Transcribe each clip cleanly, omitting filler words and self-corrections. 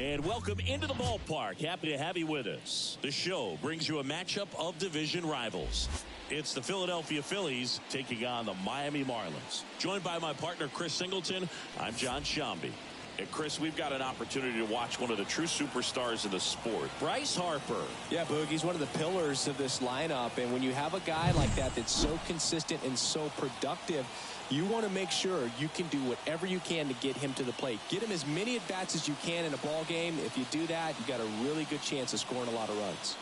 And welcome into the ballpark. Happy to have you with us. The show brings you a matchup of division rivals. It's the Philadelphia Phillies taking on the Miami Marlins. Joined by my partner, Chris Singleton, I'm John Shambi. And Chris, we've got an opportunity to watch one of the true superstars in the sport, Bryce Harper. Yeah, Boog, he's one of the pillars of this lineup. And when you have a guy like that that's so consistent and so productive, you want to make sure you can do whatever you can to get him to the plate. Get him as many at-bats as you can in a ball game. If you do that, you got a really good chance of scoring a lot of runs.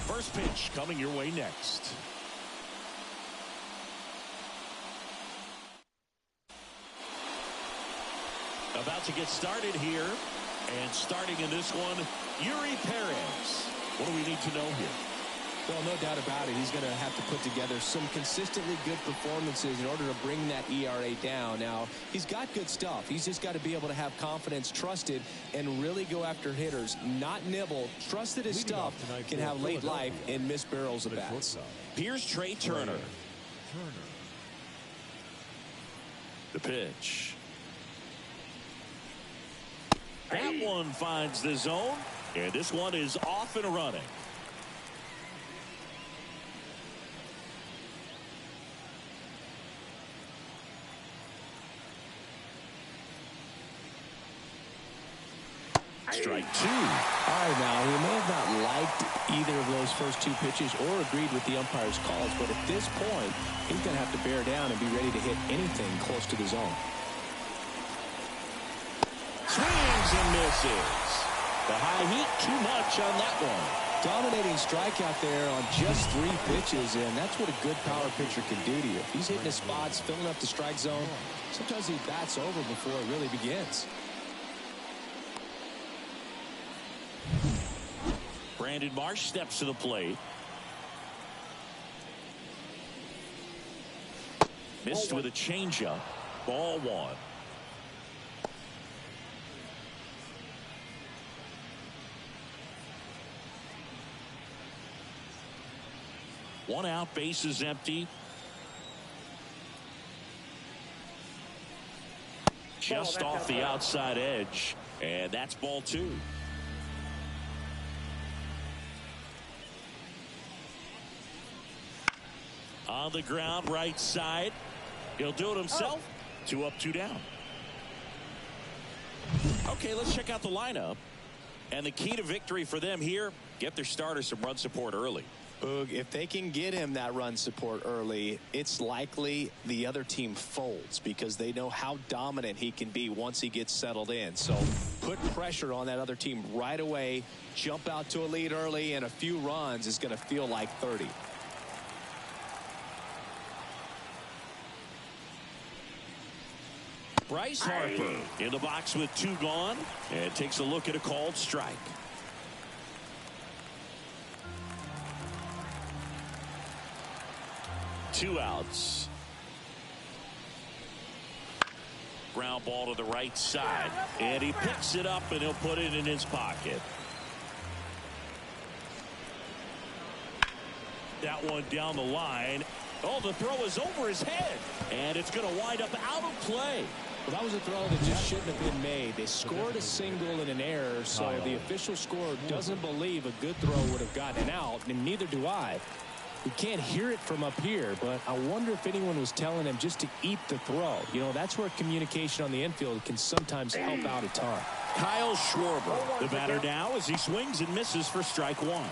First pitch coming your way next. About to get started here. And starting in this one, Yuri Perez. What do we need to know here? Well, no doubt about it. He's going to have to put together some consistently good performances in order to bring that ERA down. Now, he's got good stuff. He's just got to be able to have confidence, trust it, and really go after hitters. Not nibble. Trust that his stuff can have late life and miss barrels of bats. Here's Trey Turner. The pitch. That one finds the zone, and this one is off and running. Strike two. All right, now, he may have not liked either of those first two pitches or agreed with the umpire's calls, but at this point, he's going to have to bear down and be ready to hit anything close to the zone. Swings and misses. The high heat, too much on that one. Dominating strikeout there on just 3 pitches, and that's what a good power pitcher can do to you. If he's hitting his spots, filling up the strike zone, sometimes he bats over before it really begins. Brandon Marsh steps to the plate. Missed with a changeup. Ball 1. One out, base is empty. Just off the outside edge, and that's ball 2. On the ground, right side. He'll do it himself. 2 up, 2 down. Okay, let's check out the lineup. And the key to victory for them here, get their starter some run support early. Boog, if they can get him that run support early, it's likely the other team folds because they know how dominant he can be once he gets settled in. So put pressure on that other team right away. Jump out to a lead early, and a few runs is going to feel like 30. Bryce Harper in the box with 2 gone, and takes a look at a called strike. Two outs. Ground ball to the right side, and he picks it up and he'll put it in his pocket. That one down the line. Oh, the throw is over his head, and it's going to wind up out of play. Well, that was a throw that just shouldn't have been made. They scored a single and an error, so the official scorer doesn't believe a good throw would have gotten out, and neither do I. We can't hear it from up here, but I wonder if anyone was telling him just to eat the throw. You know, that's where communication on the infield can sometimes help out a ton. Kyle Schwarber, the batter now, as he swings and misses for strike 1.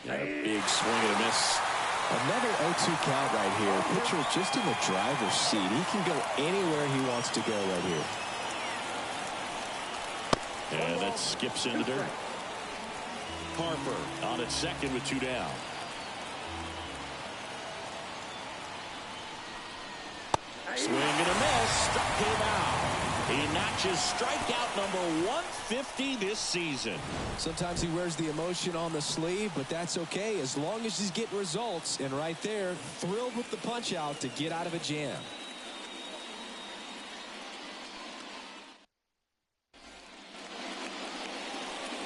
Got a big swing and a miss. Another 0-2 count right here. Pitcher just in the driver's seat. He can go anywhere he wants to go right here. And that skips in the dirt. Harper on at second with 2 down. Swing and a miss. Struck him out. He notches strikeout number 150 this season. Sometimes he wears the emotion on the sleeve, but that's okay as long as he's getting results. And right there, thrilled with the punch out to get out of a jam.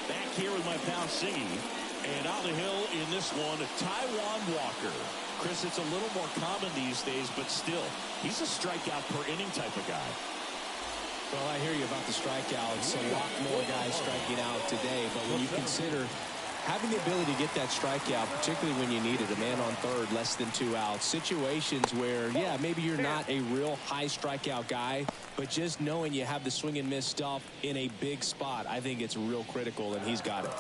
Back here with my pal Siggy. And on the hill in this one, Taijuan Walker. Chris, it's a little more common these days, but still, he's a strikeout per inning type of guy. Well, I hear you about the strikeouts. A lot more guys striking out today, but when you consider having the ability to get that strikeout, particularly when you need it, a man on third, less than 2 outs, situations where, yeah, maybe you're not a real high strikeout guy, but just knowing you have the swing and miss stuff in a big spot, I think it's real critical, and he's got it.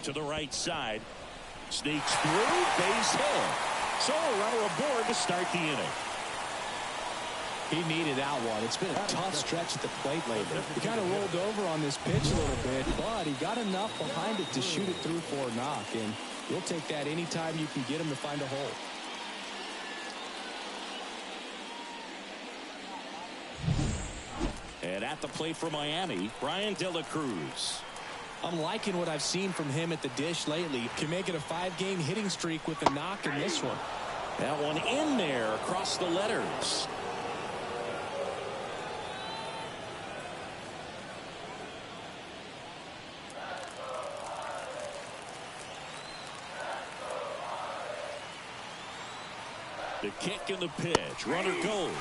To the right side, sneaks through, base hit. So a runner aboard to start the inning. He needed that one. It's been a tough stretch at the plate lately. He kind of rolled over on this pitch a little bit, but he got enough behind it to shoot it through for a knock, and you'll take that anytime you can get him to find a hole. And at the plate for Miami, Brian De La Cruz. I'm liking what I've seen from him at the dish lately. Can make it a 5-game hitting streak with a knock in this one. That one in there across the letters. The kick and the pitch. Runner goes.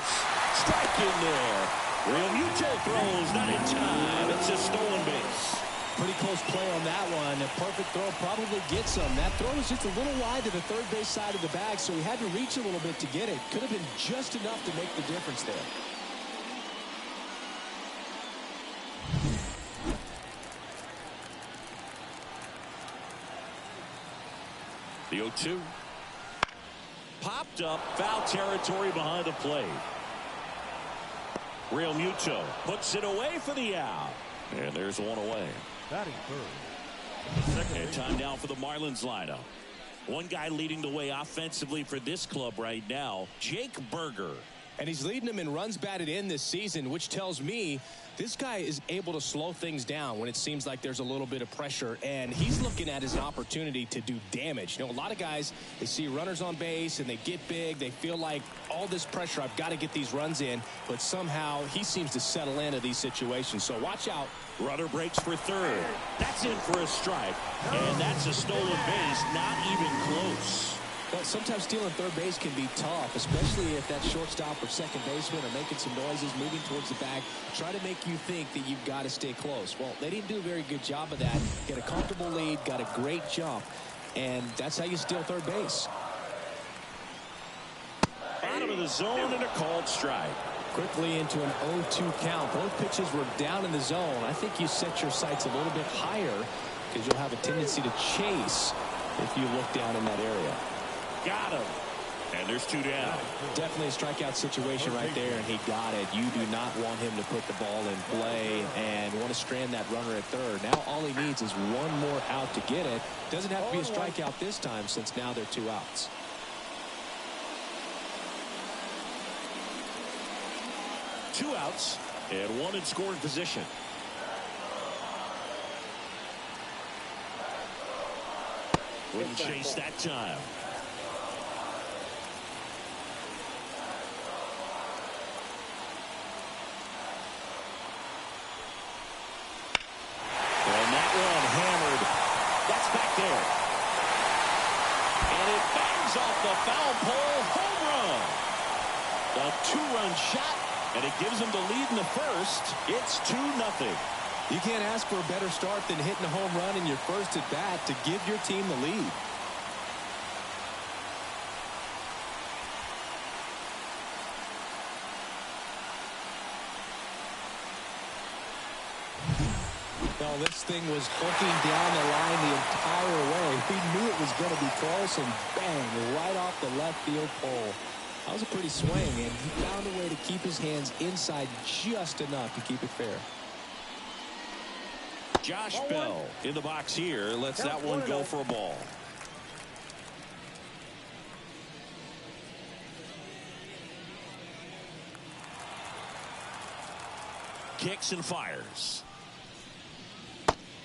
Strike in there. Real Muto throws. Not in time. It's a stolen base. Pretty close play on that one. A perfect throw probably gets him. That throw was just a little wide to the third base side of the bag, so he had to reach a little bit to get it. Could have been just enough to make the difference there. The 0-2. Popped up, foul territory behind the plate. Real Muto puts it away for the out. And there's one away. Batting third. And time now for the Marlins lineup. One guy leading the way offensively for this club right now, Jake Burger. And he's leading them in runs batted in this season, which tells me this guy is able to slow things down when it seems like there's a little bit of pressure, and he's looking at it as an opportunity to do damage. You know, a lot of guys, they see runners on base and they get big. They feel like all this pressure, I've got to get these runs in, but somehow he seems to settle into these situations. So watch out. Runner breaks for third. That's in for a strike, and that's a stolen base, not even close. Well, sometimes stealing third base can be tough, especially if that shortstop or second baseman are making some noises, moving towards the bag, try to make you think that you've got to stay close. Well, they didn't do a very good job of that. Get a comfortable lead, got a great jump, and that's how you steal third base. Bottom of the zone and a called strike. Quickly into an 0-2 count. Both pitches were down in the zone. I think you set your sights a little bit higher because you'll have a tendency to chase if you look down in that area. Got him. And there's 2 down. Definitely a strikeout situation right there, and he got it. You do not want him to put the ball in play and want to strand that runner at third. Now all he needs is one more out to get it. Doesn't have to be a strikeout this time since now they're 2 outs. Two outs and one in scoring position. Wouldn't chase that time. And that one hammered. That's back there. And it bangs off the foul pole. Home run. A 2-run shot. And it gives them the lead in the first. It's 2-0. You can't ask for a better start than hitting a home run in your first at bat to give your team the lead. Well, this thing was hooking down the line the entire way. He knew it was going to be close, and bang, right off the left field pole. That was a pretty swing, and he found a way to keep his hands inside just enough to keep it fair. Josh Bell in the box here lets that one go for a ball. Kicks and fires.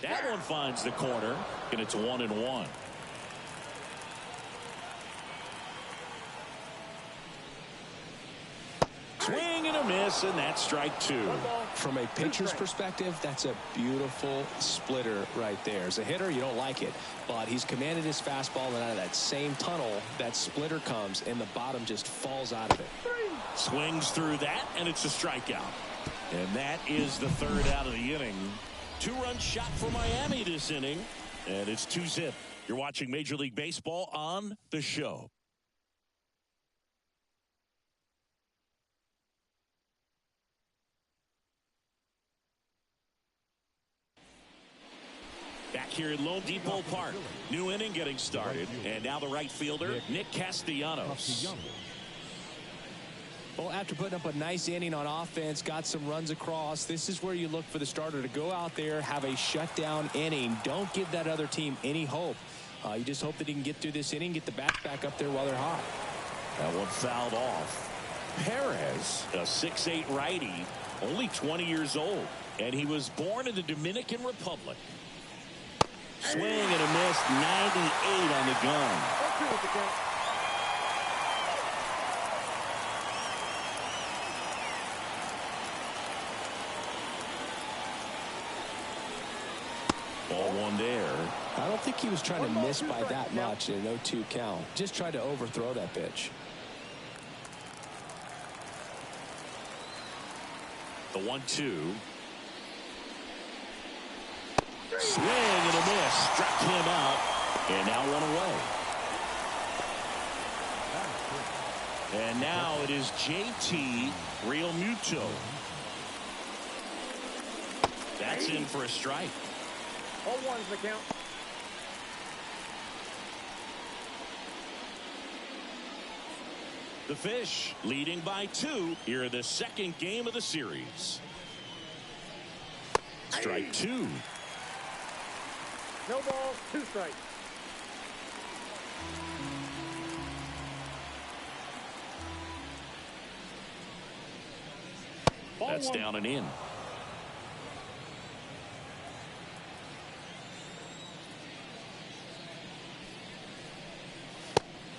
That one finds the corner, and it's 1-1. Swing and a miss. miss, and that's strike two. From a pitcher's perspective, that's a beautiful splitter right there. As a hitter, you don't like it, but he's commanded his fastball, and out of that same tunnel, that splitter comes, and the bottom just falls out of it. Swings through that, and it's a strikeout. And that is the third out of the inning. 2-run shot for Miami this inning, and it's 2-zip. You're watching Major League Baseball on The Show. Back here at Lone Depot Park. New inning getting started. And now the right fielder, Nick Castellanos. Well, after putting up a nice inning on offense, got some runs across, this is where you look for the starter to go out there, have a shutdown inning. Don't give that other team any hope. You just hope that he can get through this inning, get the bats back up there while they're hot. That one fouled off. Perez, a 6'8" righty, only 20 years old. And he was born in the Dominican Republic. Swing and a miss, 98 on the gun. Ball one there. I don't think he was trying to miss by that much in an 0-2 count. Just tried to overthrow that pitch. The 1-2. Swing and a miss. Struck him out. And now one away. And now it is JT Realmuto. That's in for a strike. 0-1's the count. The Fish leading by 2 here in the second game of the series. Strike 2. No balls, 2 strikes. That's down and in.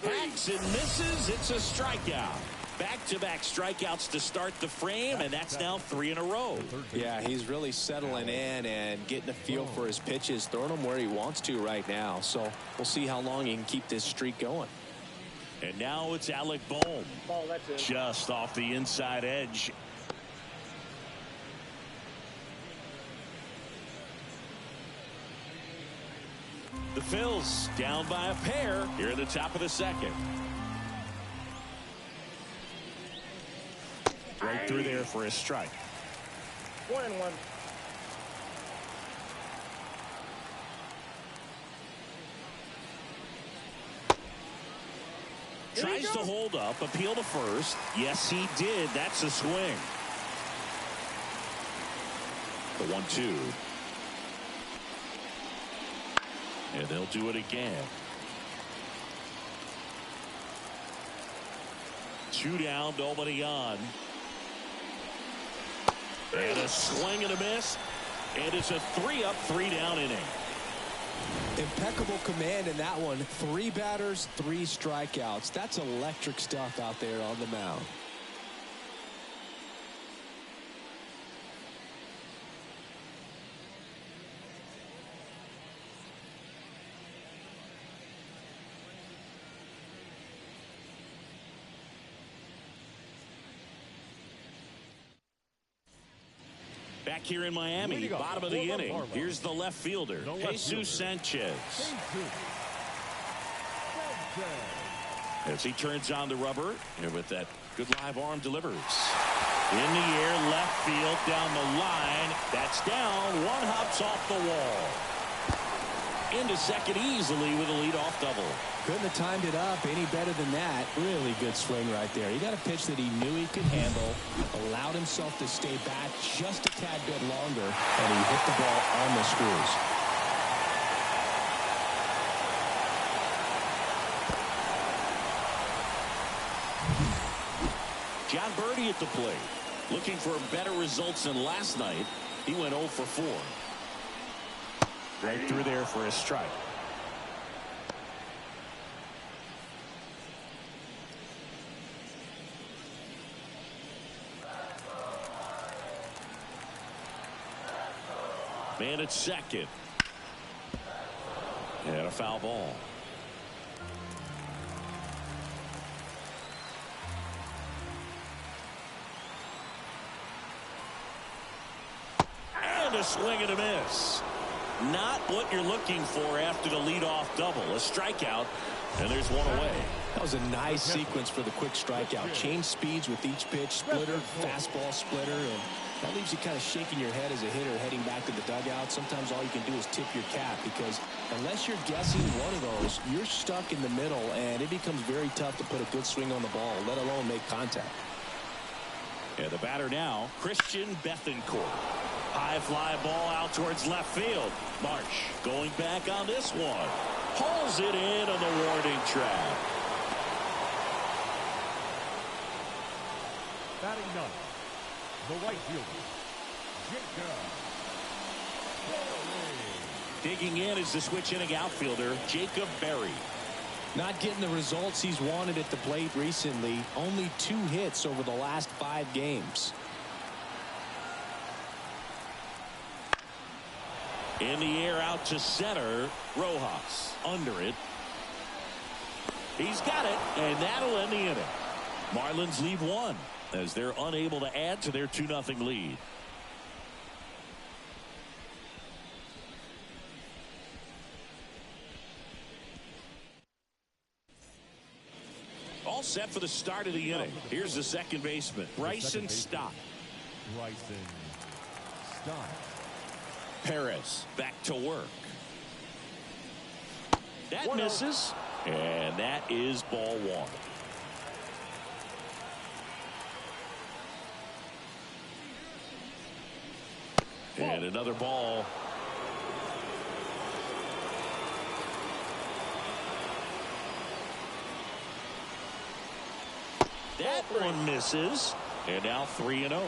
Hacks and misses. It's a strikeout. Back-to-back strikeouts to start the frame, and that's now 3 in a row. Yeah, he's really settling in and getting a feel for his pitches, throwing them where he wants to right now. So we'll see how long he can keep this streak going. And now it's Alec Bohm. Ball, that's it. Just off the inside edge. The Phils down by a pair here at the top of the second. Right through there for a strike. 1-1. Tries to hold up, appeal to first. Yes, he did. That's a swing. The 1-2. And they'll do it again. 2 down, nobody on. And a swing and a miss. And it's a 3-up, 3-down inning. Impeccable command in that one. 3 batters, 3 strikeouts. That's electric stuff out there on the mound. Back here in Miami, bottom of the inning. Here's the left fielder, Jesus Sanchez. As he turns on the rubber, and with that good live arm delivers. In the air, left field, down the line. That's down. One hops off the wall. Into second easily with a leadoff double. Couldn't have timed it up any better than that. Really good swing right there. He got a pitch that he knew he could handle, allowed himself to stay back just a tad bit longer, and he hit the ball on the screws. John Birdie at the plate. Looking for better results than last night. He went 0 for 4. Right through there for a strike. Man at second. And a foul ball. And a swing and a miss. Not what you're looking for after the leadoff double. A strikeout, and there's one away. That was a nice sequence for the quick strikeout. Change speeds with each pitch, splitter, fastball, splitter, and that leaves you kind of shaking your head as a hitter heading back to the dugout. Sometimes all you can do is tip your cap, because unless you're guessing one of those, you're stuck in the middle, and it becomes very tough to put a good swing on the ball, let alone make contact. And the batter now, Christian Bethancourt. High fly ball out towards left field. Marsh going back on this one. Hauls it in on the warning track. Batting ninth, the right fielder, Jacob Berry. Digging in is the switch inning outfielder, Jacob Berry. Not getting the results he's wanted at the plate recently. Only 2 hits over the last 5 games. In the air out to center. Rojas under it. He's got it, and that'll end the inning. Marlins leave 1 as they're unable to add to their 2-0 lead. All set for the start of the inning. Here's the second baseman, Bryson Stott. Bryson Stott. Perez back to work. That misses, and that is ball 1. And another ball. That one misses, and now 3-0.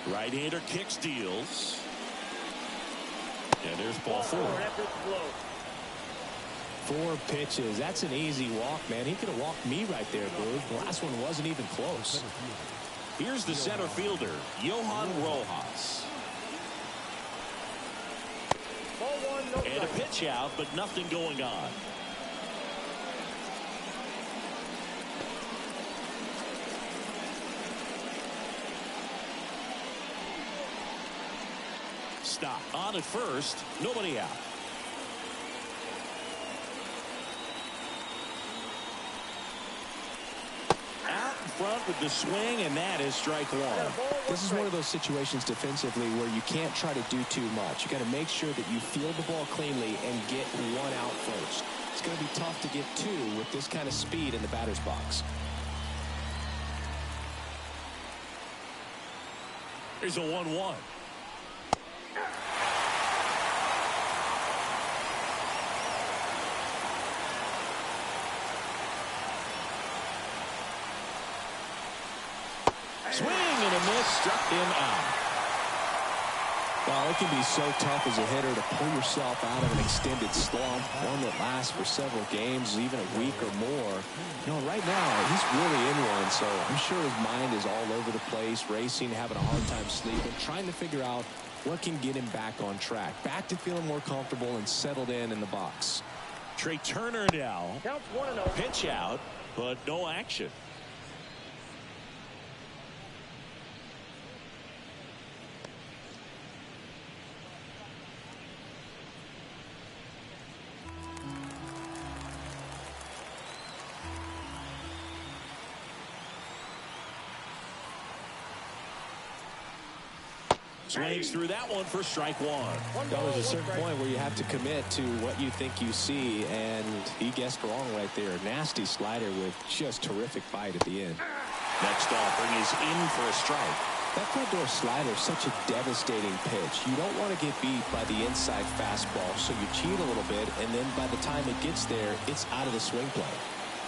Right-hander kicks, deals. And there's ball 4. 4 pitches. That's an easy walk, man. He could have walked me right there, Blue. The last one wasn't even close. Here's the center fielder, Johan Rojas. And a pitch out, but nothing going on. Stop on at first, nobody out. Out in front with the swing, and that is strike 1. This is one of those situations defensively where you can't try to do too much. You got to make sure that you field the ball cleanly and get 1 out first. It's going to be tough to get 2 with this kind of speed in the batter's box. Here's a 1-1. Swing and a miss, struck him out. Well, it can be so tough as a hitter to pull yourself out of an extended slump, one that lasts for several games, even a week or more. You know, right now, he's really in one, so I'm sure his mind is all over the place, racing, having a hard time sleeping, trying to figure out what can get him back on track, back to feeling more comfortable and settled in the box. Trey Turner now. Counts 1-0. Pitch out, but no action. Swings through that one for strike 1. There's a certain point where you have to commit to what you think you see, and he guessed wrong right there. Nasty slider with just terrific bite at the end. Next offering is in for a strike. That front door slider is such a devastating pitch. You don't want to get beat by the inside fastball, so you cheat a little bit, and then by the time it gets there, it's out of the swing plane.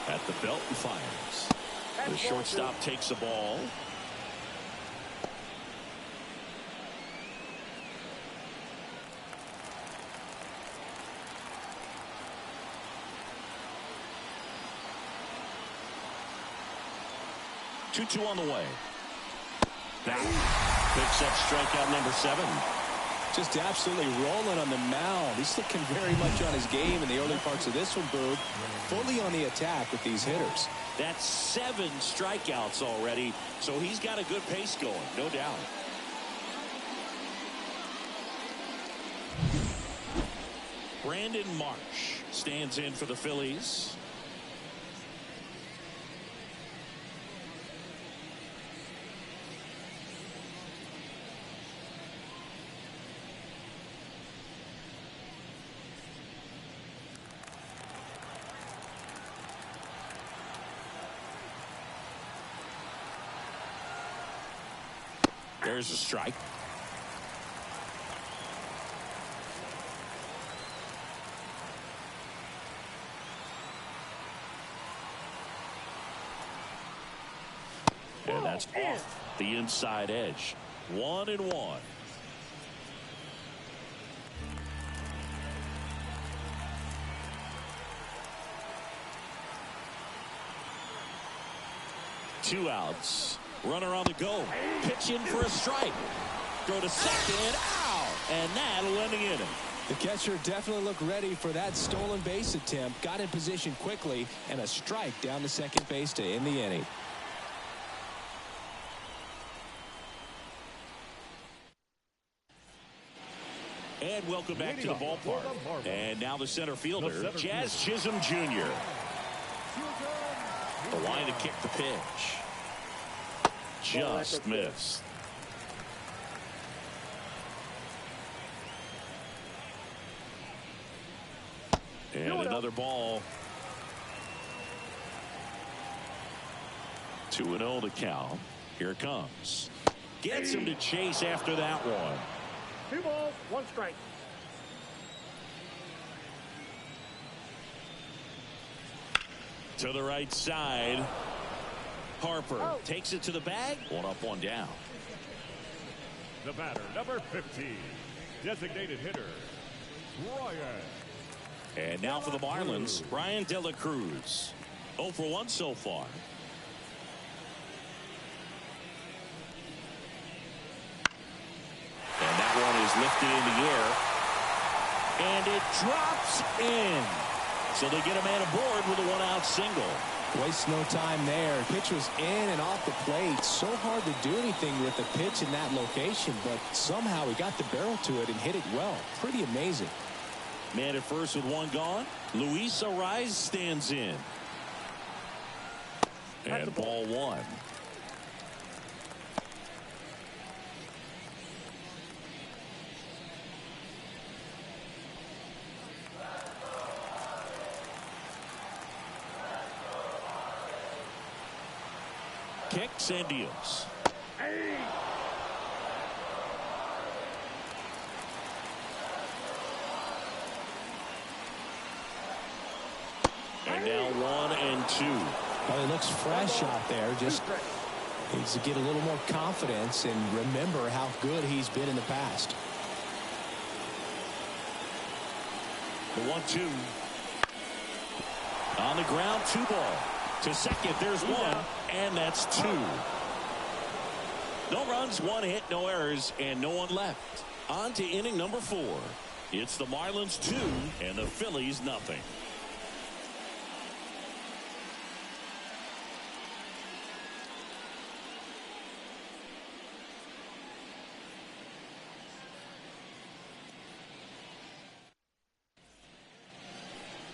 At the belt and fires. The shortstop takes the ball. Two on the way. That picks up strikeout number 7. Just absolutely rolling on the mound. He's looking very much on his game in the early parts of this one, Boog. Fully on the attack with these hitters. That's 7 strikeouts already, so he's got a good pace going, no doubt. Brandon Marsh stands in for the Phillies. There's a strike. And that's off the inside edge. 1-1. Two outs. Runner on the go. Pitch in for a strike. Throw to second. Out. And that'll end the inning. The catcher definitely looked ready for that stolen base attempt. Got in position quickly. And a strike down to second base to end the inning. And welcome back to the ballpark. And now the center fielder, Jazz Chisholm Jr. The line to kick the pitch. Just missed. And another ball. 2-0 to count. Here it comes. Gets him to chase after that one. 2 balls, 1 strike. To the right side. Harper takes it to the bag. 1 up, 1 down. The batter, number 15, designated hitter, Ryan. And now for the Marlins, Brian De La Cruz. 0 for 1 so far. And that one is lifted in the air. And it drops in. So they get a man aboard with a 1-out single. Waste no time there. Pitch was in and off the plate. So hard to do anything with the pitch in that location, but somehow he got the barrel to it and hit it well. Pretty amazing. Man at first with 1 gone. Luis Ariz stands in. And ball 1. Kicks and deals. And now 1-2. Well, he looks fresh out there. Just needs to get a little more confidence and remember how good he's been in the past. The 1-2. On the ground, 2 ball. To second, there's 1, and that's 2. No runs, 1 hit, no errors, and no one left. On to inning number 4. It's the Marlins 2 and the Phillies nothing.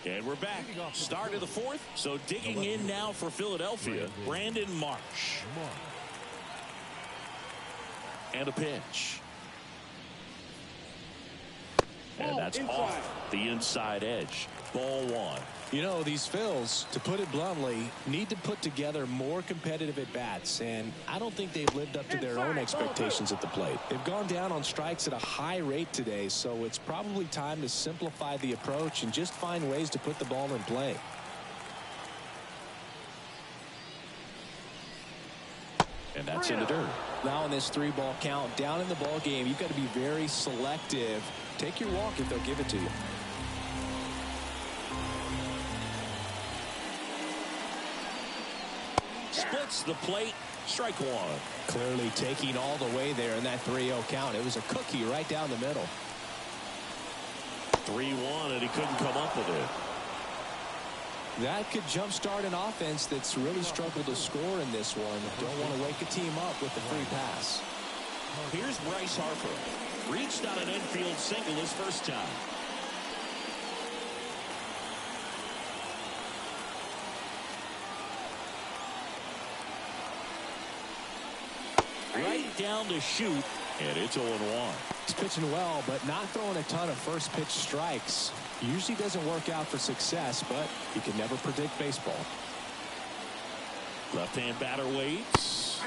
And we're back. Start of the 4th. So digging in now for Philadelphia, Brandon Marsh. And a pitch. And that's off the inside edge. Ball 1. You know, these Phils, to put it bluntly, need to put together more competitive at-bats, and I don't think they've lived up to their own expectations at the plate. They've gone down on strikes at a high rate today, so it's probably time to simplify the approach and just find ways to put the ball in play. And that's in the dirt. Now in this 3-ball count, down in the ball game, you've got to be very selective. Take your walk if they'll give it to you. Splits the plate Strike one. Clearly taking all the way there in that 3-0 count. It was a cookie right down the middle. 3-1, and he couldn't come up with it. That could jumpstart an offense that's really struggled to score in this one. Don't want to wake a team up with the free pass. Here's Bryce Harper. Reached on an infield single his first time. Right down to shoot, and it's 0-1. He's pitching well, but not throwing a ton of first pitch strikes. Usually doesn't work out for success, but you can never predict baseball. Left-hand batter waits.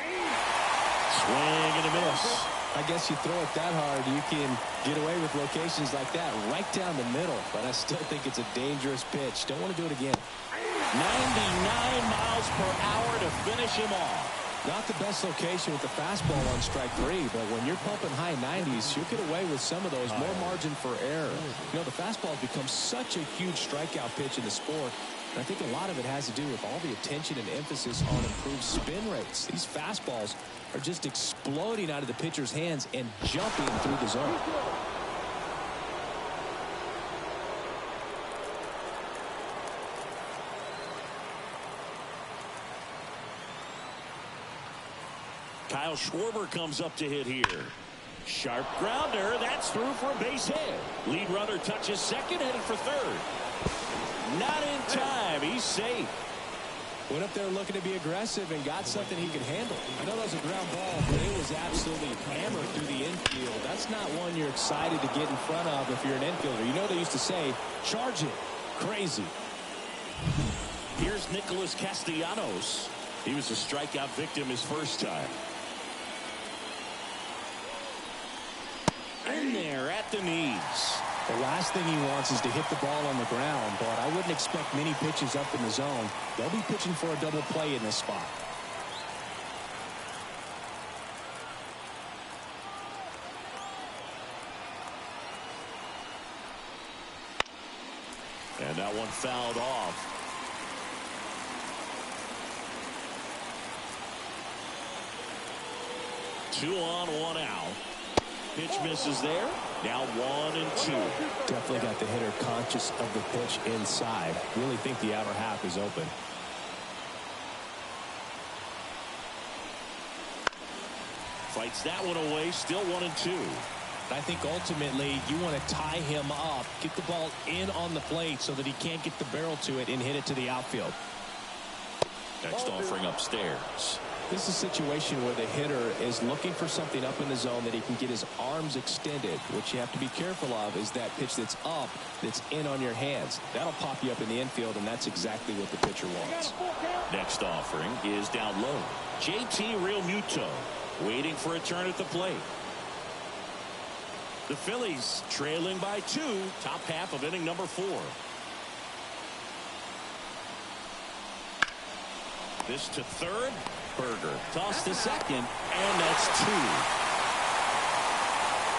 Swing and a miss. I guess you throw it that hard, you can get away with locations like that right down the middle, but I still think it's a dangerous pitch. Don't want to do it again. 99 miles per hour to finish him off. Not the best location with the fastball on strike 3, but when you're pumping high 90s, you'll get away with some of those. More margin for error. You know, the fastball has become such a huge strikeout pitch in the sport. And I think a lot of it has to do with all the attention and emphasis on improved spin rates. These fastballs are just exploding out of the pitcher's hands and jumping through the zone. Kyle Schwarber comes up to hit here. Sharp grounder. That's through for a base hit. Lead runner touches second, headed for third. Not in time. He's safe. Went up there looking to be aggressive and got something he could handle. I know that was a ground ball, but it was absolutely hammered through the infield. That's not one you're excited to get in front of if you're an infielder. You know they used to say, charge it. Crazy. Here's Nicholas Castellanos. He was a strikeout victim his first time. In there at the knees. The last thing he wants is to hit the ball on the ground, but I wouldn't expect many pitches up in the zone. They'll be pitching for a double play in this spot. And that one fouled off. Two on, one out. Pitch misses there. Now 1-2. Definitely got the hitter conscious of the pitch inside. Really think the outer half is open. Fights that one away. Still 1-2. I think ultimately you want to tie him up, get the ball in on the plate so that he can't get the barrel to it and hit it to the outfield. Next offering upstairs. This is a situation where the hitter is looking for something up in the zone that he can get his arms extended. What you have to be careful of is that pitch that's up, that's in on your hands. That'll pop you up in the infield, and that's exactly what the pitcher wants. Next offering is down low. JT Realmuto waiting for a turn at the plate. The Phillies trailing by 2, top half of inning number 4. This to third. Berger toss to second, and that's 2.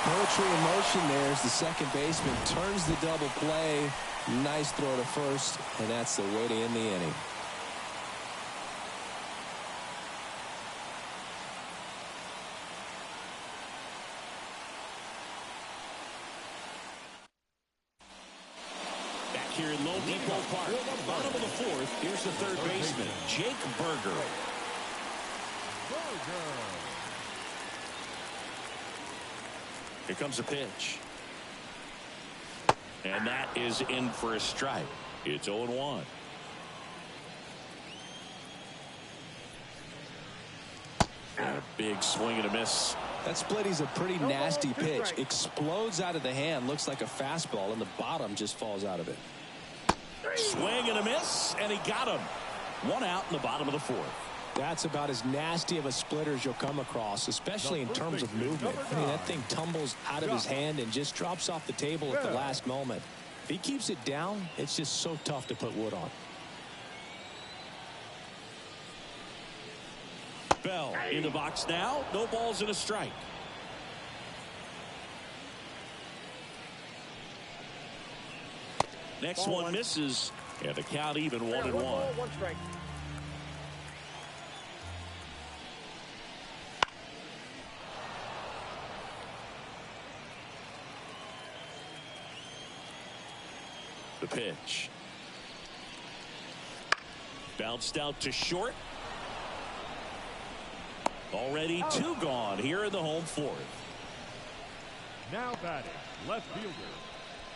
Poetry in motion there as the second baseman turns the double play. Nice throw to first, and that's the way to end the inning. Back here in Lone Depot Park, bottom of the 4th, here's the third baseman, Jake Berger. Here comes a pitch. And that is in for a strike. It's 0-1. And a big swing and a miss. That splitty's a pretty nasty pitch. Explodes out of the hand. Looks like a fastball, and the bottom just falls out of it. Swing and a miss, and he got him. 1 out in the bottom of the 4th. That's about as nasty of a splitter as you'll come across, especially in terms of movement. I mean, that thing tumbles out of his hand and just drops off the table at the last moment. If he keeps it down, it's just so tough to put wood on. Bell in the box now. No balls and a strike. Next one misses, and the count even 1-1. 1 strike. The pitch. Bounced out to short. Already two gone here in the home fourth. Now batting, left fielder,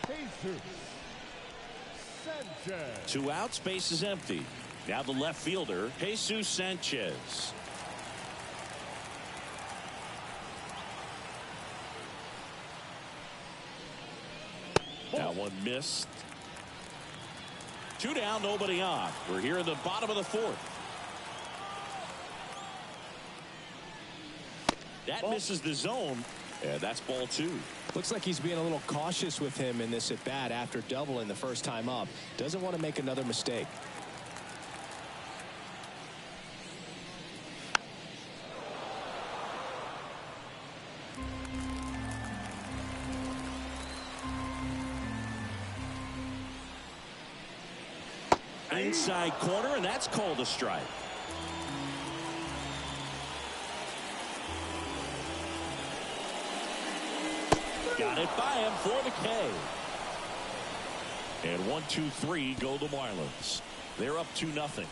Jesus Sanchez. 2 outs, base is empty. Now the left fielder, Jesus Sanchez. That one missed. 2 down, nobody on. We're here in the bottom of the fourth. That misses the zone, and that's ball 2. Looks like he's being a little cautious with him in this at bat after doubling the first time up. Doesn't want to make another mistake. Inside corner, and that's called a strike. Got it by him for the K. And 1, 2, 3 go the Marlins. They're up 2-0.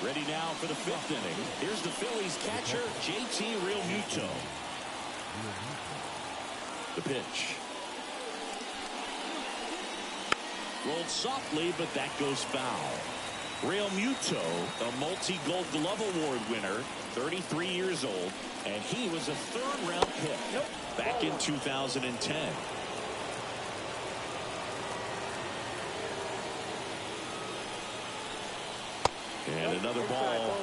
Ready now for the 5th inning. Here's the Phillies catcher, JT Realmuto. The pitch. Rolled softly, but that goes foul. Realmuto, a multi-Gold Glove Award winner, 33 years old, and he was a 3rd-round pick back in 2010. And another ball.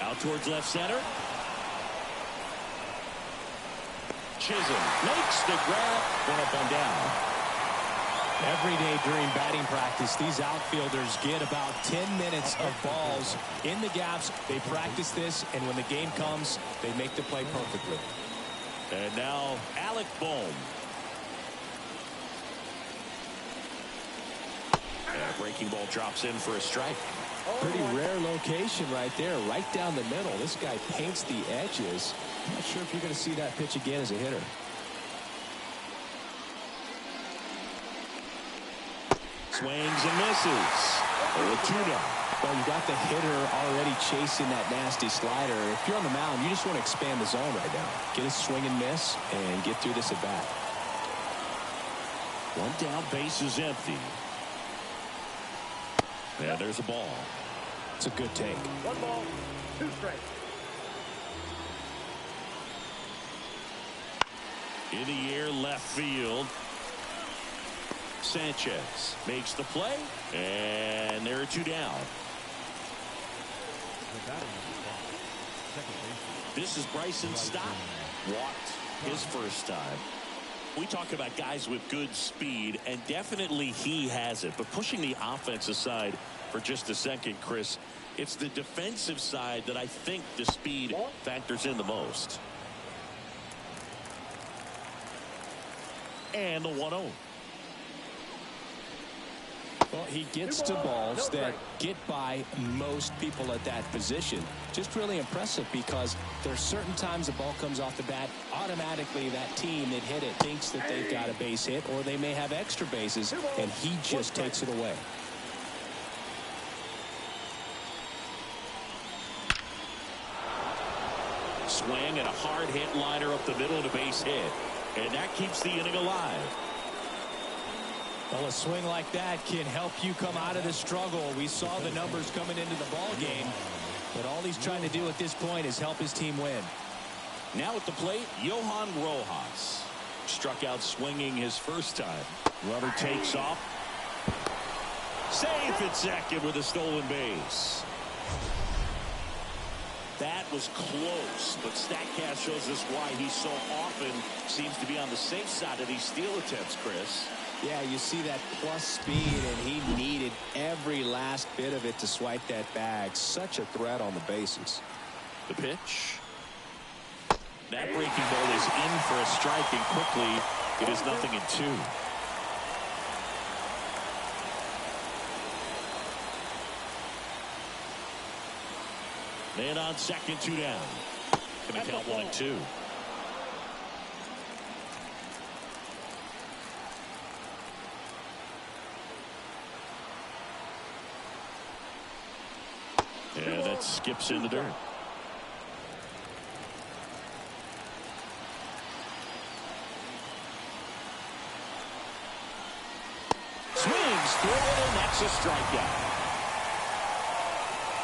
Out towards left center. Chisholm makes the grab, went up and down. Every day during batting practice, these outfielders get about 10 minutes of balls in the gaps. They practice this, and when the game comes, they make the play perfectly. And now Alec Bohm. And a breaking ball drops in for a strike. Pretty rare location right there, right down the middle. This guy paints the edges. I'm not sure if you're going to see that pitch again as a hitter. Swings and misses. 0-2 now. Well, you got the hitter already chasing that nasty slider. If you're on the mound, you just want to expand the zone right now. Get a swing and miss and get through this at bat. 1 down, base is empty. And there's a ball. It's a good take. 1 ball, 2 strikes. In the air, left field. Sanchez makes the play, and there are 2 down. This is Bryson Stott. Walked his first time. We talk about guys with good speed, and definitely he has it. But pushing the offense aside for just a second, Chris, it's the defensive side that I think the speed factors in the most. And the 1-0. Well, he gets to balls that get by most people at that position. Just really impressive because there's certain times the ball comes off the bat, automatically that team that hit it thinks that they've got a base hit, or they may have extra bases, and he just takes it away. Swing and a hard hit liner up the middle to base hit. And that keeps the inning alive. Well, a swing like that can help you come out of the struggle. We saw the numbers coming into the ball game, but all he's trying to do at this point is help his team win. Now at the plate, Johan Rojas. Struck out swinging his first time. Runner takes off. Safe at second with a stolen base. That was close, but StatCast shows us why he so often seems to be on the safe side of these steal attempts, Chris. Yeah, you see that plus speed, and he needed every last bit of it to swipe that bag. Such a threat on the bases. The pitch. That breaking ball is in for a strike, and quickly it is 0-2. And on second, 2 down. Going to count 1-2. And that skips in the dirt. Swings through it, and that's a strikeout.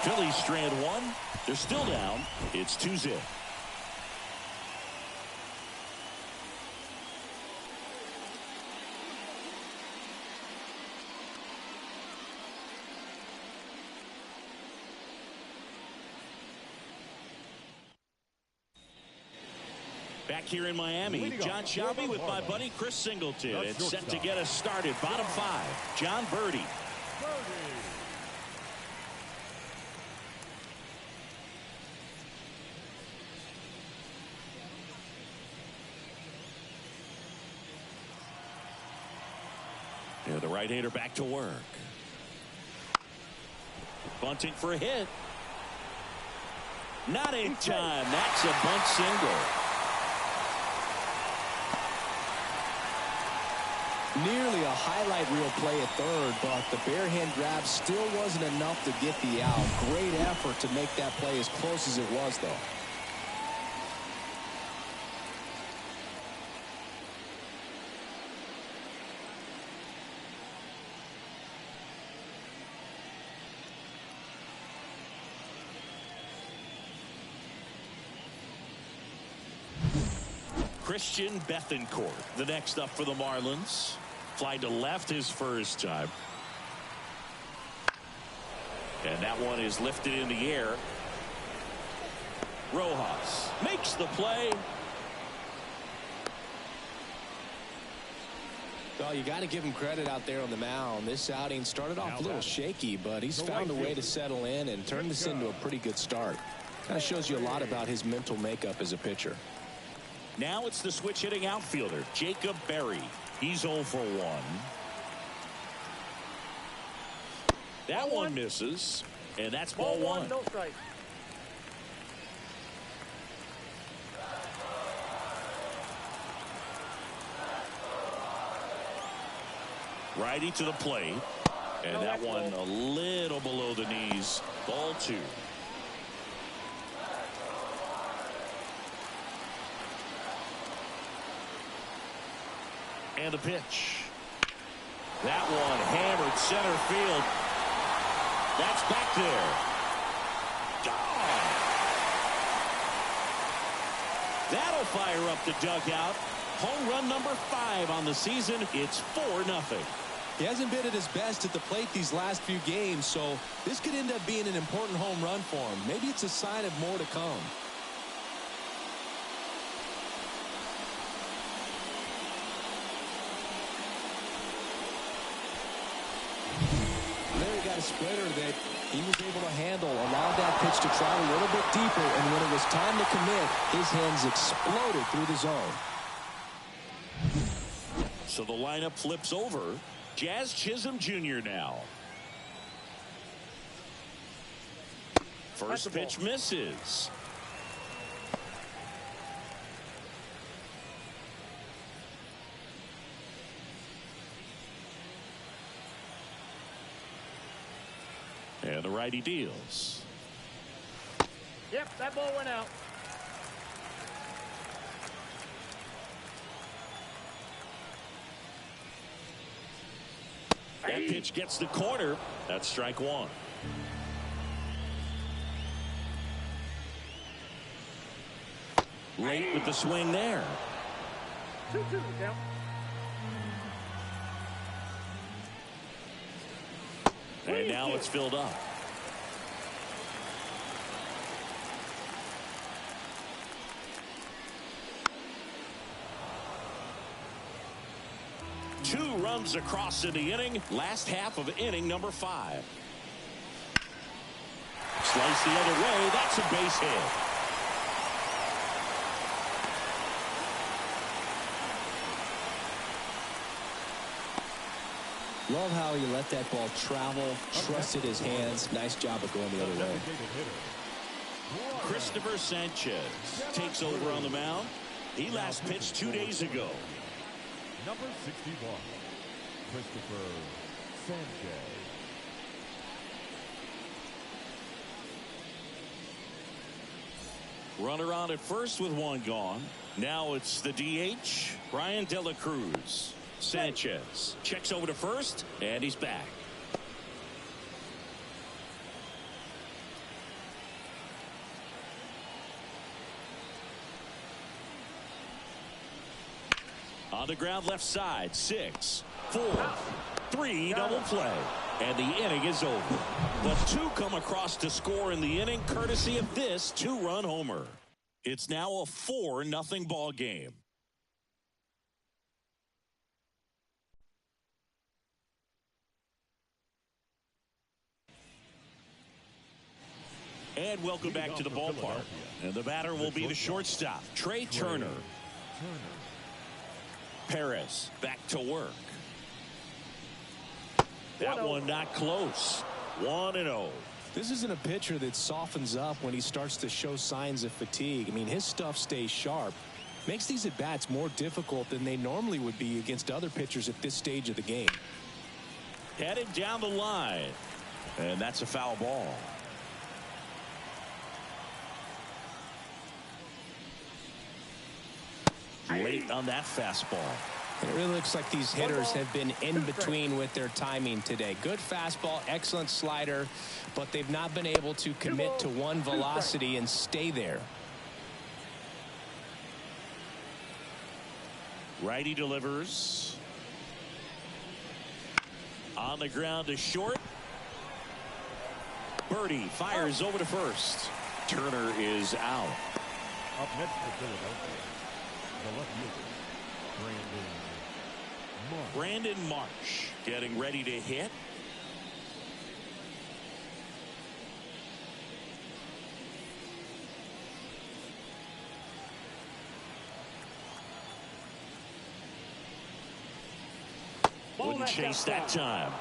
Phillies strand 1. They're still down. It's 2-0. Back here in Miami, John Shelby with my buddy Chris Singleton. It's set to get us started. Bottom 5, John Birdie. Yeah, the right-hander back to work. Bunting for a hit. Not in time. That's a bunt single. Nearly a highlight reel play at third, but the bare hand grab still wasn't enough to get the out. Great effort to make that play as close as it was, though. Christian Bethancourt, the next up for the Marlins. Fly to left his first time. And that one is lifted in the air. Rojas makes the play. Well, you got to give him credit out there on the mound. This outing started off a little shaky, but he's found a way to settle in and turn this into a pretty good start. Kind of shows you a lot about his mental makeup as a pitcher. Now it's the switch hitting outfielder, Jacob Berry. He's 0 for 1. That one misses, and that's ball 1. No strike. Righty to the plate, and that one a little below the knees. Ball 2. And the pitch. That one hammered center field. That's back there. Gone. That'll fire up the dugout. Home run number 5 on the season. It's 4-0. He hasn't been at his best at the plate these last few games, so this could end up being an important home run for him. Maybe it's a sign of more to come. Splitter that he was able to handle, allowed that pitch to travel a little bit deeper, and when it was time to commit, his hands exploded through the zone. So the lineup flips over. Jazz Chisholm Jr. now. First pitch misses. And the righty deals. Yep, that ball went out. That pitch gets the corner. That's strike 1. Late with the swing there. 2-2 count. And now it's filled up. Two runs across in the inning. Last half of inning number 5. Slice the other way. That's a base hit. Love how he let that ball travel, trusted his hands. Nice job of going the other way. Christopher Sanchez takes over on the mound. He last pitched 2 days ago. Number 61, Christopher Sanchez. Runner on at first with one gone. Now it's the DH, Brian De La Cruz. Sanchez checks over to first, and he's back. On the ground left side, 6, 4, 3 double play. And the inning is over. But 2 come across to score in the inning courtesy of this 2-run homer. It's now a 4-0 ball game. And welcome back to the ballpark. And the batter will be the shortstop, Trey Turner. Perez back to work. That one not close. 1-0. This isn't a pitcher that softens up when he starts to show signs of fatigue. I mean, his stuff stays sharp. Makes these at-bats more difficult than they normally would be against other pitchers at this stage of the game. Headed down the line. And that's a foul ball. Late on that fastball. And it really looks like these hitters have been in between with their timing today. Good fastball, excellent slider, but they've not been able to commit to one velocity and stay there. Righty delivers. On the ground to short. Birdie fires over to first. Turner is out. Up next for Philadelphia, the left fielder, Brandon Marsh getting ready to hit. Wouldn't chase that time.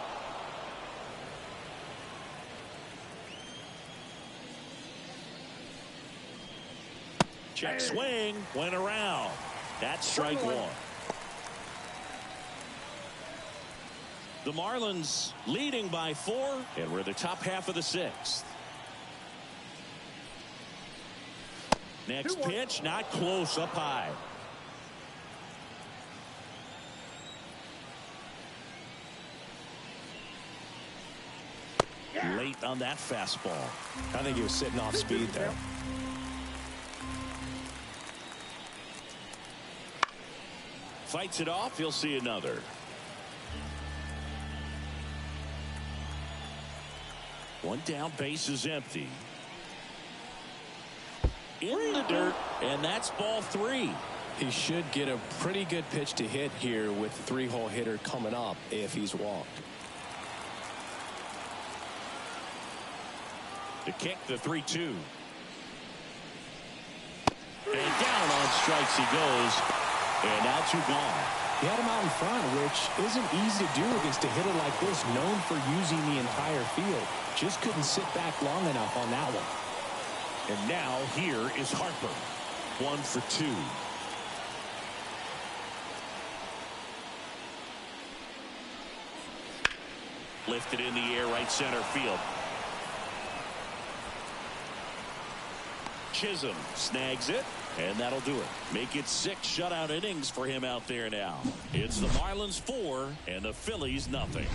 Check swing, went around. That's strike 1. The Marlins leading by 4, and we're the top half of the 6th. Next pitch, not close, up high. Late on that fastball. I think he was sitting off speed there. Fights it off, he'll see another. One down, base is empty. In the dirt, and that's ball 3. He should get a pretty good pitch to hit here with the 3-hole hitter coming up if he's walked. The kick, the 3-2. And down on strikes he goes. And now 2 gone. He had him out in front, which isn't easy to do against a hitter like this, known for using the entire field. Just couldn't sit back long enough on that one. And now here is Harper. 1 for 2. Lifted in the air, right center field. Chisholm snags it, and that'll do it. Make it 6 shutout innings for him out there now. It's the Marlins 4 and the Phillies nothing.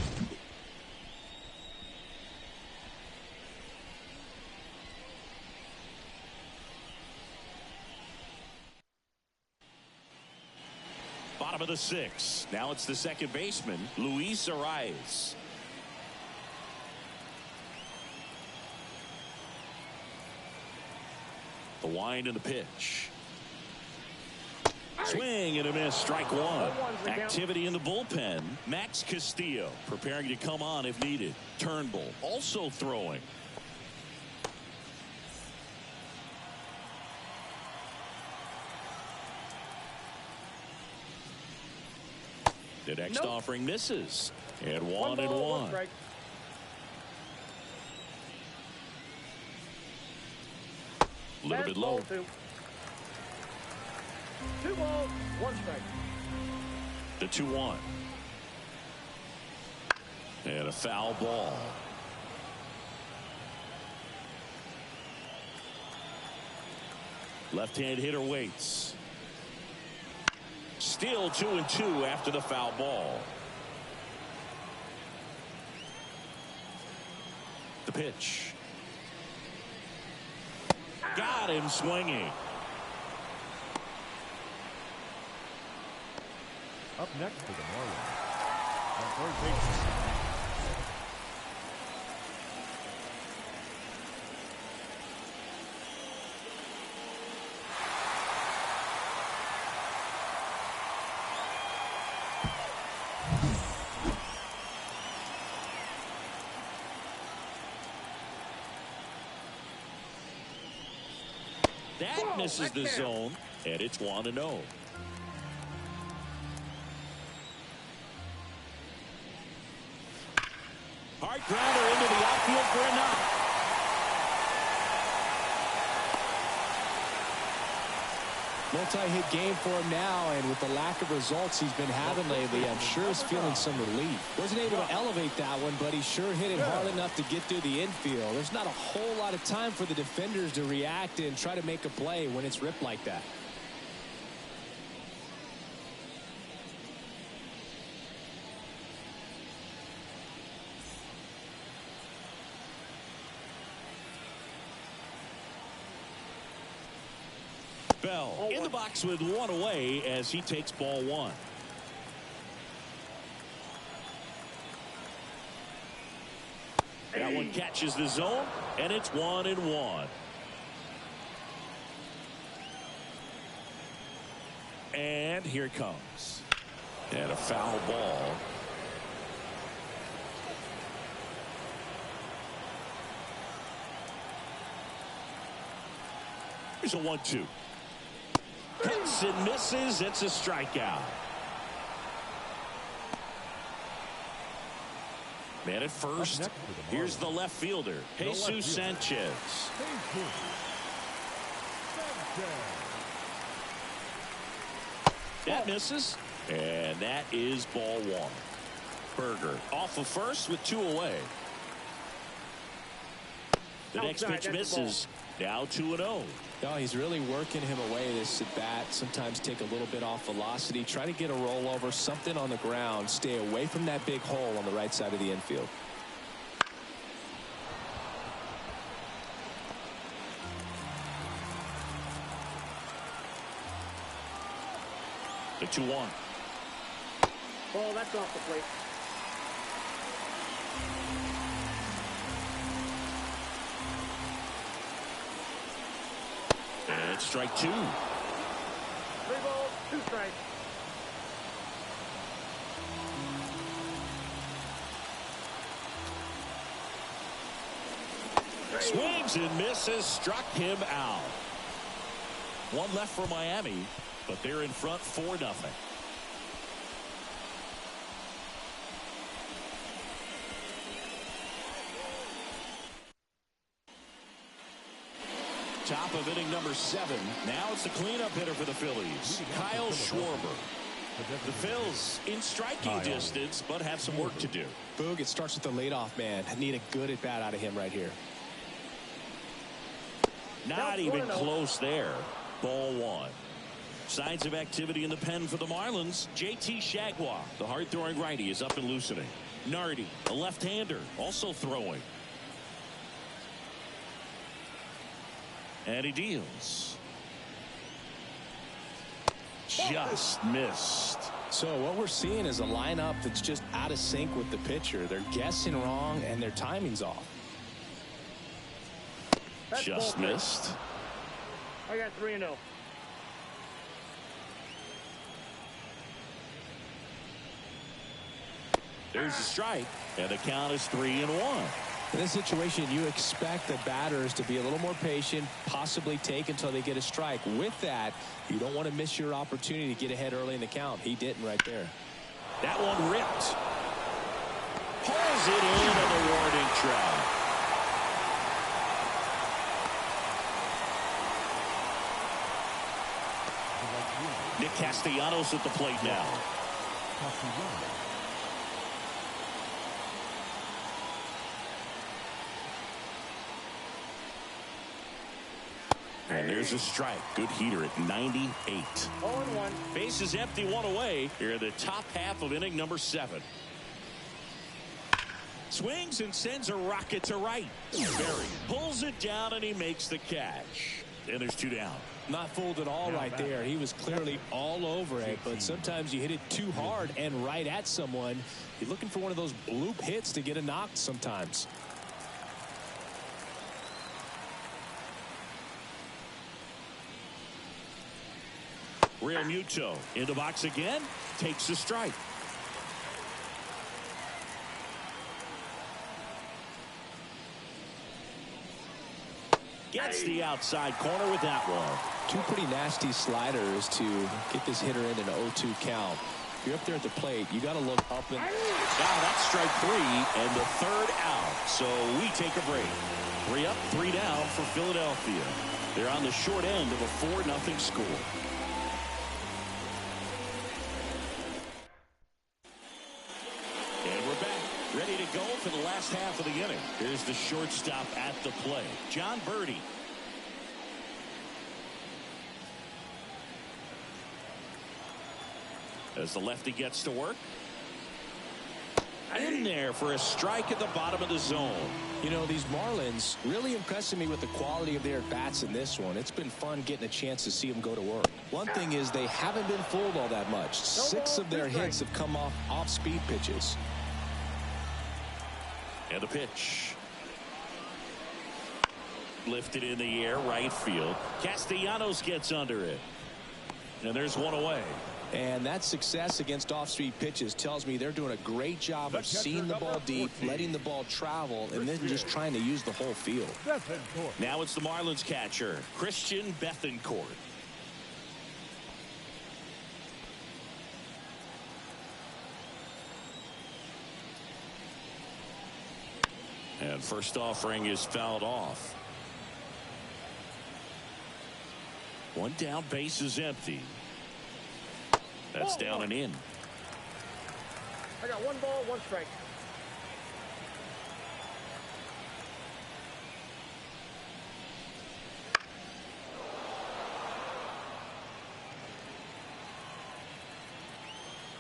Bottom of the 6th. Now it's the second baseman, Luis Arias. The wind and the pitch. Swing and a miss. Strike 1. Activity in the bullpen. Max Castillo preparing to come on if needed. Turnbull also throwing. The next offering misses. And 1-1. A little bit low. 2 balls, 1 strike. The 2-1. And a foul ball. Left-hand hitter waits. Still 2-2 after the foul ball. The pitch. Got him swinging. Up next for the Marlins. On third base. That misses the zone, and it's 1-0. Hard grounder into the outfield for a knock. Multi-hit game for him now, and with the lack of results he's been having lately, I'm sure he's feeling some relief. Wasn't able to elevate that one, but he sure hit it hard enough to get through the infield. There's not a whole lot of time for the defenders to react and try to make a play when it's ripped like that. Bell in the box with 1 away as he takes ball 1. That one catches the zone, and it's 1-1. And here it comes. And a foul ball. Here's a 1-2. Hits and misses. It's a strikeout. Man at first. Here's the left fielder, Jesus Sanchez. That misses. And that is ball 1. Berger off of first with 2 away. The next pitch misses. Now 2-0. Oh, he's really working him away this at bat. Sometimes take a little bit off velocity. Try to get a rollover, something on the ground. Stay away from that big hole on the right side of the infield. The 2-1. Ball, that's off the plate. And strike 2. 3 balls, 2 strikes. Swings and misses. Struck him out. 1 left for Miami, but they're in front 4-0. Top of inning number 7. Now it's the cleanup hitter for the Phillies, Kyle Schwarber. The Phils in striking distance, but have some work to do. Boog, it starts with the leadoff man. Need a good at bat out of him right here. Not even close there. Ball 1. Signs of activity in the pen for the Marlins. JT Shagwa, the hard-throwing righty, is up and loosening. Nardi, a left-hander, also throwing. And he deals. Just missed. So what we're seeing is a lineup that's just out of sync with the pitcher. They're guessing wrong and their timing's off. Just missed. I got 3-0. There's a strike, and the count is 3-1. In this situation, you expect the batters to be a little more patient, possibly take until they get a strike. With that, you don't want to miss your opportunity to get ahead early in the count. He didn't right there. That one ripped. Pulls it in on the warning track. Castellanos at the plate now. And there's a strike. Good heater at 98. 0-1. Base is empty, one away. Here in the top half of inning number 7. Swings and sends a rocket to right. Berry pulls it down and he makes the catch. And there's 2 down. Not fooled at all right there. He was clearly all over it, but sometimes you hit it too hard and right at someone. You're looking for one of those bloop hits to get a knock sometimes. Real Muto in the box again. Takes a strike. Gets the outside corner with that one. 2 pretty nasty sliders to get this hitter in an 0-2 count. If you're up there at the plate, you got to look up and. That's strike 3 and the 3rd out. So we take a break. 3 up, 3 down for Philadelphia. They're on the short end of a 4-0 score. And we're back, ready to go for the last half of the inning. Here's the shortstop at the plate, John Birdie. As the lefty gets to work. In there for a strike at the bottom of the zone. You know, these Marlins really impressing me with the quality of their bats in this one. It's been fun getting a chance to see them go to work. One thing is they haven't been fooled all that much. 6 of their hits have come off speed pitches. And the pitch. Lifted in the air, right field. Castellanos gets under it. And there's one away. And that success against off-speed pitches tells me they're doing a great job of seeing the ball deep, letting the ball travel, and then just trying to use the whole field. Now it's the Marlins catcher, Christian Bethancourt. And first offering is fouled off. 1 down, base is empty. That's down and in. I got 1 ball, 1 strike.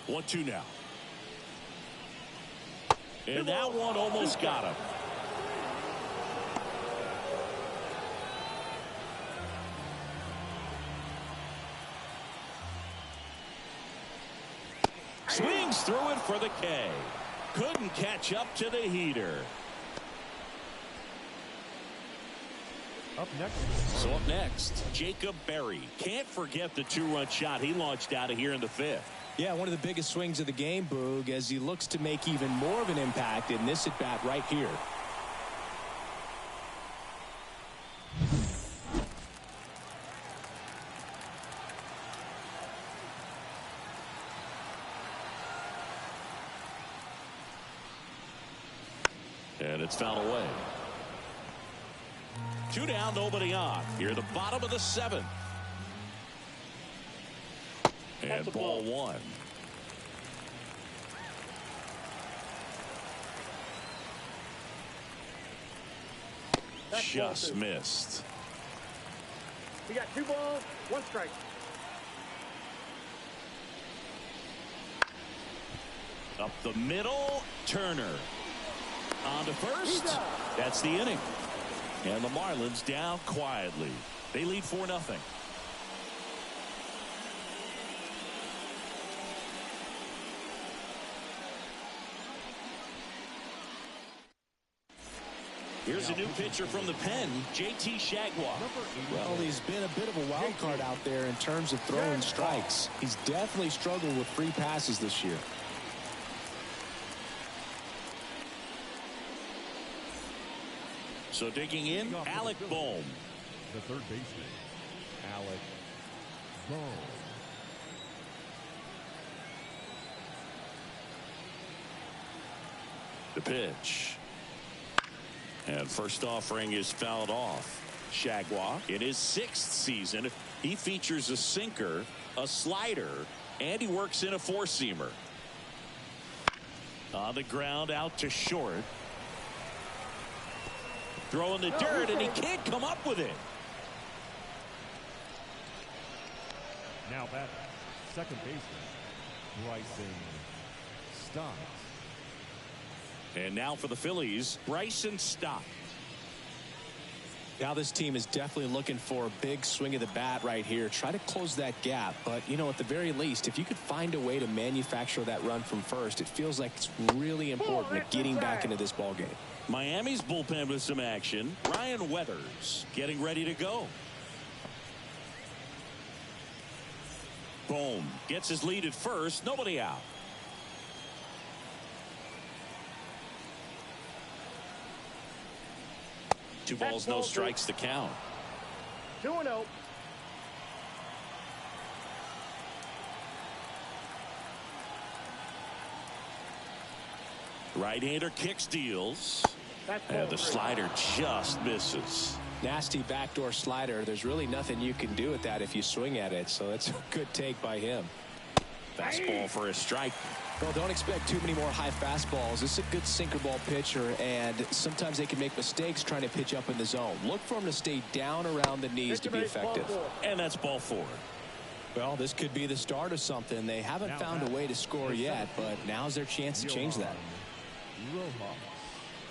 One, 2 now. And that one almost got him. Swings through it for the K. Couldn't catch up to the heater. Up next. So up next, Jacob Berry. Can't forget the 2-run shot he launched out of here in the 5th. Yeah, one of the biggest swings of the game, Boog, as he looks to make even more of an impact in this at-bat right here. And it's fouled away. 2 down, nobody on. Here at the bottom of the 7th. And ball 1. Just missed. We got 2 balls, 1 strike. Up the middle, Turner. On to first. That's the inning. And the Marlins down quietly. They lead 4-0. Here's a new pitcher from the pen, JT Shagwar. Well, he's been a bit of a wild card out there in terms of throwing strikes. He's definitely struggled with free passes this year. So digging in, Alec Bohm. The third baseman, Alec Bohm. The pitch. And first offering is fouled off. Jaguar. In his 6th season, he features a sinker, a slider, and he works in a 4-seamer. On the ground, out to short. Throwing the dirt, and he can't come up with it. Now batting, second baseman, Bryson Stott. And now for the Phillies, Bryson Stott. Now this team is definitely looking for a big swing of the bat right here. Try to close that gap. But, you know, at the very least, if you could find a way to manufacture that run from first, it feels like it's really important at getting back into this ball game. Miami's bullpen with some action. Ryan Weathers getting ready to go. Boom. Gets his lead at first. Nobody out. Two balls, no strikes to count. 2-0. Right-hander kicks, deals. And the slider just misses. Nasty backdoor slider. There's really nothing you can do with that if you swing at it. So that's a good take by him. Fastball for a strike. Well, don't expect too many more high fastballs. This is a good sinker ball pitcher, and sometimes they can make mistakes trying to pitch up in the zone. Look for him to stay down around the knees to be effective. And that's ball 4. Well, this could be the start of something. They haven't found a way to score yet, but now's their chance to change that.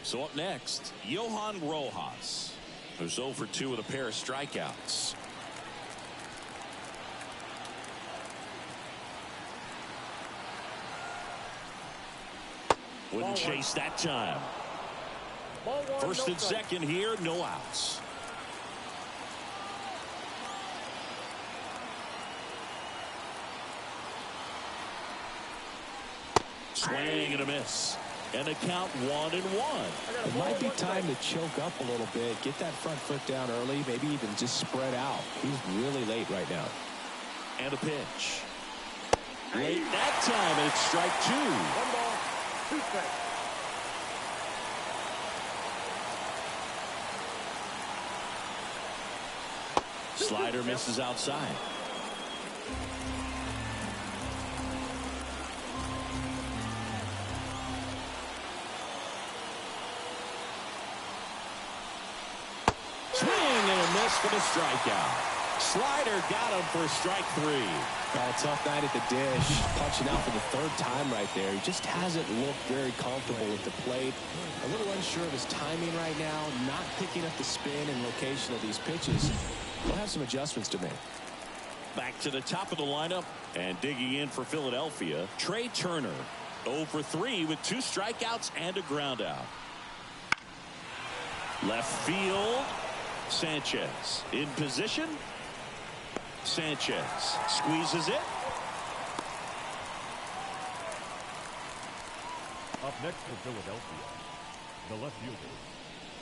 So up next, Johan Rojas, who's 0 for 2 with a pair of strikeouts. Wouldn't chase that time. First and second here, no outs. Swing and a miss. And the count 1-1. It might be time to choke up a little bit, get that front foot down early, maybe even just spread out. He's really late right now. And a pitch. Late that time, and it's strike 2. 1 ball, 2 strikes. Slider misses outside. Swing and a miss for the strikeout. Slider got him for strike 3. Well, tough night at the dish. Punching out for the 3rd time right there. He just hasn't looked very comfortable with the plate. A little unsure of his timing right now. Not picking up the spin and location of these pitches. We'll have some adjustments to make. Back to the top of the lineup and digging in for Philadelphia, Trey Turner. 0 for 3 with 2 strikeouts and a ground out. Left field. Sanchez in position. Sanchez squeezes it. Up next for Philadelphia, the left fielder,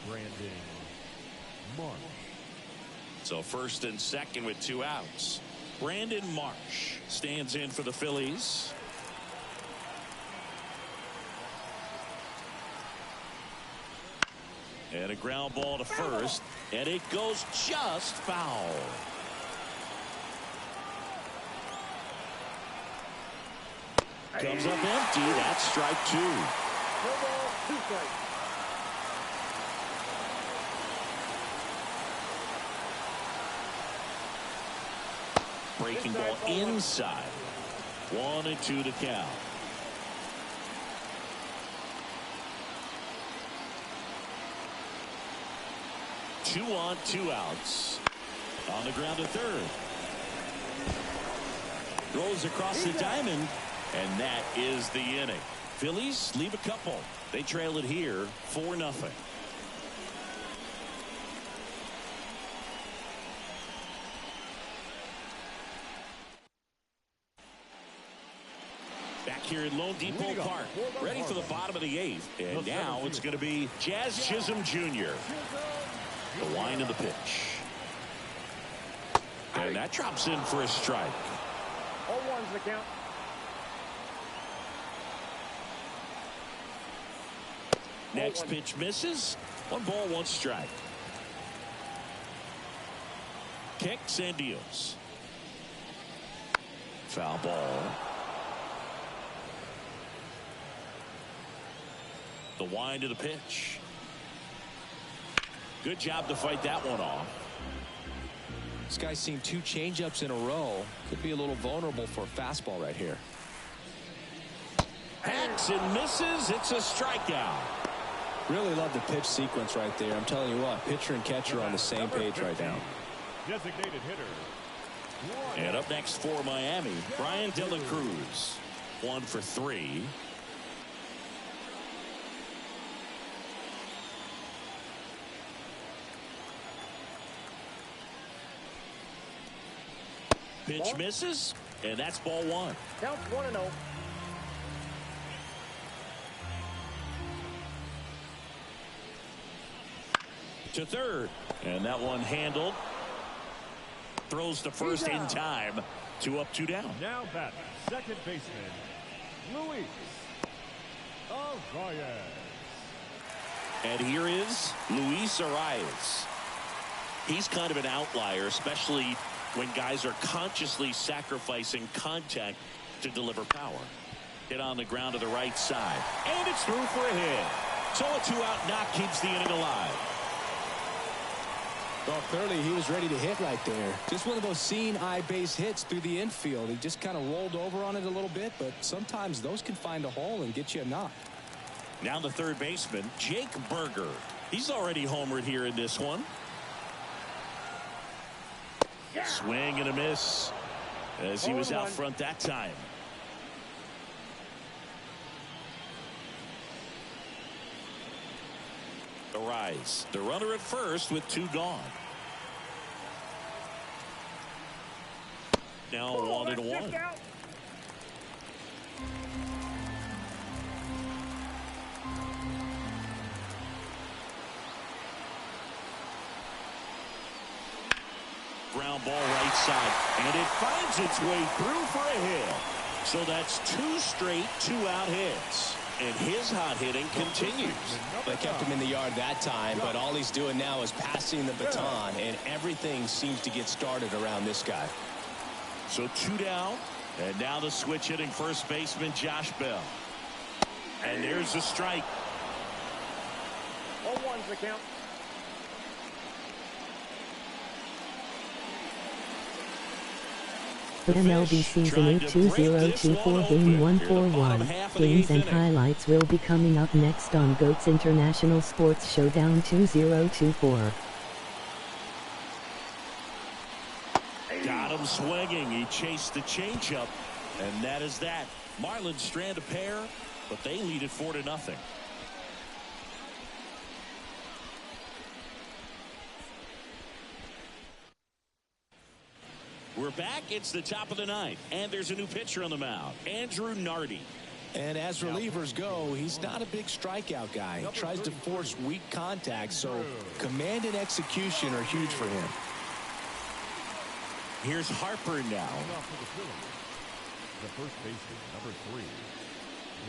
Brandon Marsh. So first and second with 2 outs. Brandon Marsh stands in for the Phillies. And a ground ball to first, and it goes just foul. Comes up empty. That's strike 2. 1 ball, 2 strikes. Breaking ball inside. 1-2 to count. Two on, 2 outs. On the ground to third. Throws across the diamond, and that is the inning. Phillies leave a couple. They trail it here 4-0. Back here at Lone Depot Park, ready for the bottom of the 8th. And now it's going to be Jazz Chisholm Jr. The line of the pitch. And that drops in for a strike. 0-1's the count. Next pitch misses. 1 ball, 1 strike. Kicks and deals. Foul ball. The wind of the pitch. Good job to fight that one off. This guy's seen 2 changeups in a row. Could be a little vulnerable for a fastball right here. Hacks and misses. It's a strikeout. Really love the pitch sequence right there. I'm telling you what, pitcher and catcher are on the same page right now. Designated hitter. And up next for Miami, Brian De La Cruz. 1 for 3. Pitch misses, and that's ball 1. Count 1-0. To third, and that one handled. Throws to first in time. 2 up, 2 down. Now batting, second baseman, Luis Arias. And here is Luis Arias. He's kind of an outlier, especially when guys are consciously sacrificing contact to deliver power. Hit on the ground to the right side. And it's through for a hit. So a 2-out knock keeps the inning alive. Well, clearly he was ready to hit right there. Just one of those seeing eye base hits through the infield. He just kind of rolled over on it a little bit, but sometimes those can find a hole and get you a knock. Now the third baseman, Jake Berger. He's already homered here in this one. Swing and a miss as he was out front that time. Arise. The runner at first with 2 gone. Now 1-1. Ground ball right side, and it finds its way through for a hit. So that's 2 straight 2-out hits, and his hot hitting continues. They kept him in the yard that time, but all he's doing now is passing the baton, and everything seems to get started around this guy. So 2 down, and now the switch hitting first baseman Josh Bell. And there's a strike. 0-1's the count. The MLB Season 8 2024 Game 141 games and highlights will be coming up next on GOAT's International Sports Showdown 2024. Got him swinging. He chased the changeup, and that is that. Marlins strand a pair, but they lead it 4-0. We're back. It's the top of the 9th, and there's a new pitcher on the mound, Andrew Nardi. And as relievers go, he's not a big strikeout guy. He tries to force weak contact, so command and execution are huge for him. Here's Harper now. The first baseman, number 3,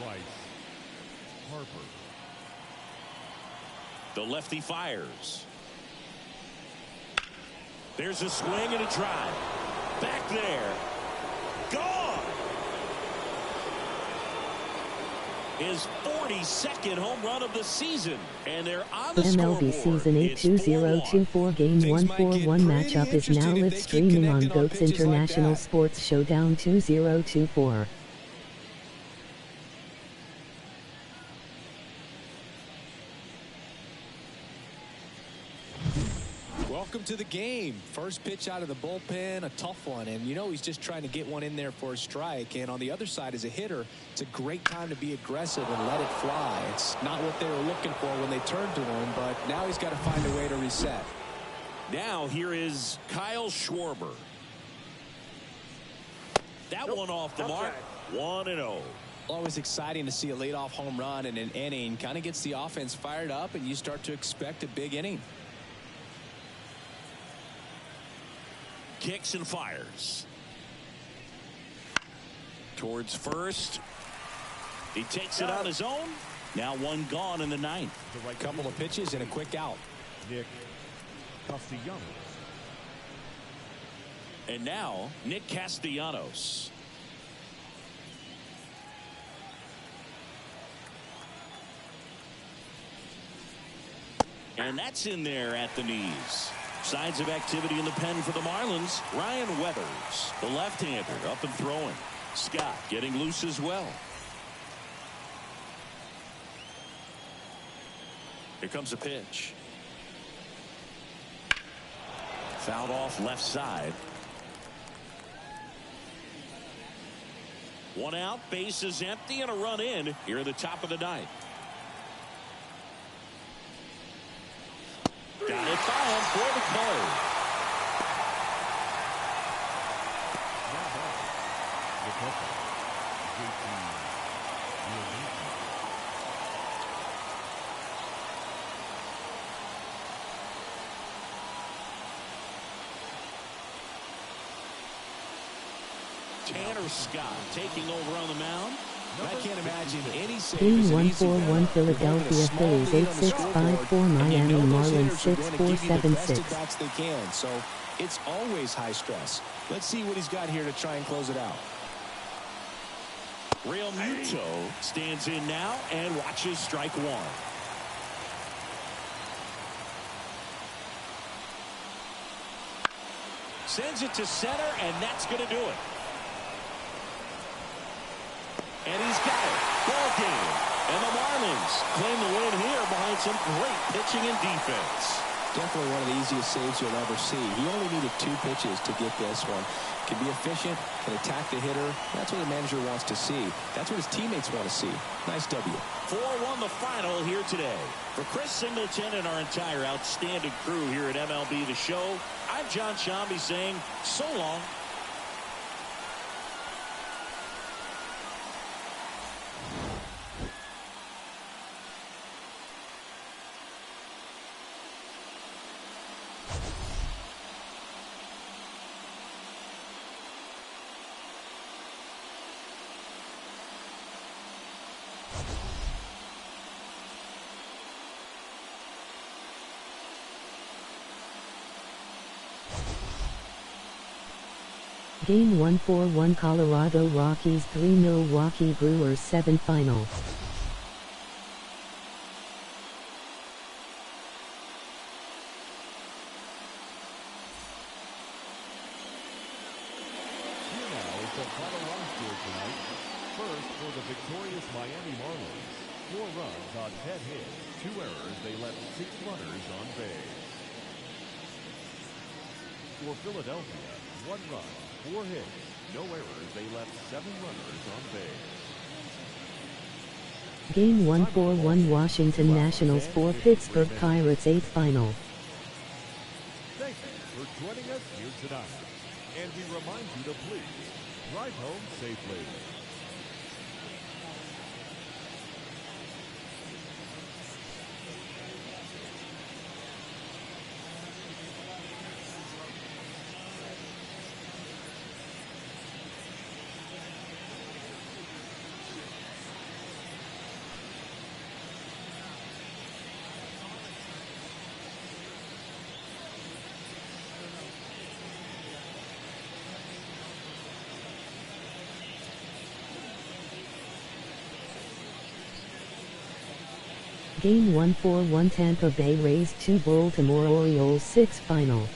Bryce Harper. The lefty fires. There's a swing and a drive. Back there. Gone. His 42nd home run of the season. And they're on the MLB scoreboard. Season 8 2024 Game 141 matchup is now live streaming on GOAT's International Sports Showdown 2024. Welcome to the game. First pitch out of the bullpen, a tough one, and you know he's just trying to get one in there for a strike. And on the other side, as a hitter, it's a great time to be aggressive and let it fly. It's not what they were looking for when they turned to him, but now he's got to find a way to reset. Now here is Kyle Schwarber. That one off the mark. 1-0. Always exciting to see a leadoff home run in an inning. Kind of gets the offense fired up, and you start to expect a big inning. Kicks and fires. Towards first. He takes it on his own. Now 1 gone in the 9th. A couple of pitches and a quick out. Nick Castellanos. And now, Nick Castellanos. And that's in there at the knees. Signs of activity in the pen for the Marlins. Ryan Weathers, the left-hander, up and throwing. Scott getting loose as well. Here comes a pitch. Fouled off left side. One out, base is empty, and a run in here at the top of the ninth. Got it by him for the play. Tanner Scott taking over on the mound. I can't imagine any save. Game 141 Philadelphia Phillies 8654 Miami Marlins 6476. They can, so it's always high stress. Let's see what he's got here to try and close it out. Real Muto stands in now and watches strike one. Sends it to center, and that's going to do it. And he's got it. Ball game. And the Marlins claim the win here behind some great pitching and defense. Definitely one of the easiest saves you'll ever see. He only needed 2 pitches to get this one. Can be efficient, can attack the hitter. That's what the manager wants to see. That's what his teammates want to see. Nice W. 4-1 the final here today. For Chris Singleton and our entire outstanding crew here at MLB The Show, I'm John Shambi saying so long. Game 141 Colorado Rockies 3 Milwaukee Brewers 7 final. Here now is the final roster tonight. First, for the victorious Miami Marlins. 4 runs on 10 hits, 2 errors. They left 6 runners on base. For Philadelphia, 1 run, 4 hits, no errors. They left 7 runners on base. Game 141 Washington Nationals 4 Pittsburgh Pirates 8 final. Thank you for joining us here tonight. And we remind you to please drive home safely. Game 141 Tampa Bay Rays 2 Baltimore Orioles 6 final.